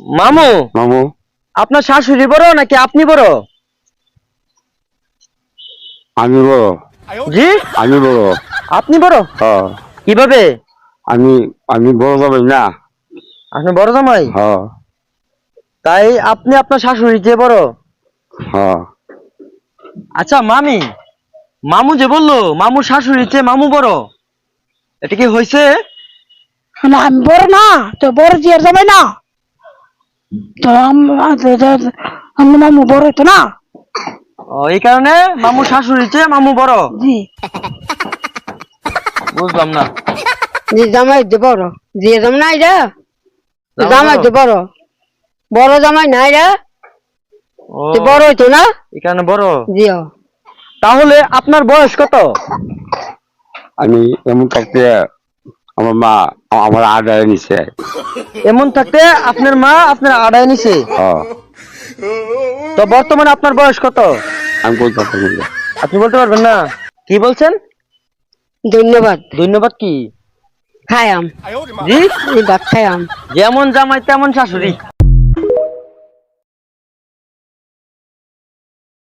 মামু, মামু আপনার শাশুড়ি বড় নাকি আপনি বড়? আমি বড়। জি, আমি বড়। আপনি বড় হ্যাঁ কিভাবে? আমি আমি বড় যাবেন না। আপনি বড় জামাই, হ্যাঁ তাই আপনি আপনার শাশুড়ি যে বড়। হ্যাঁ আচ্ছা মামি, মামু যে বললো মামুর শাশুড়ি চেয়ে মামু বড়, এটা কি হয়েছে? না আমি বড় না তো, বড় জিয়ার জামাই না তো আমি মামু বড় হইতো না। ও, এই কারণে মামুর শাশুড়ি চেয়ে মামু বড়। জি বুঝলাম না। জি জামাই যে বড়, যে জামাই নাই রে, জামাই বড়? যে বড়, বড় জামাই নাই রে, ও, তো বড় হইতো না। এই কারণে বড়। জিও তাহলে আপনার বয়স কত? আমি এমন থাকতে আমার মা আমার আডায় নিছে। এমন থাকতে আপনার মা আপনার আড়াই নিছে, হ্যাঁ তো বর্তমানে আপনার বয়স কত? আমি বলতে পারবো না। আপনি বলতে পারবেন না? কি বলছেন? ধন্যবাদ। ধন্যবাদ কি? খায়াম, জি, এই ভাত খায়াম। যেমন জামাই তেমন শাশুড়ি।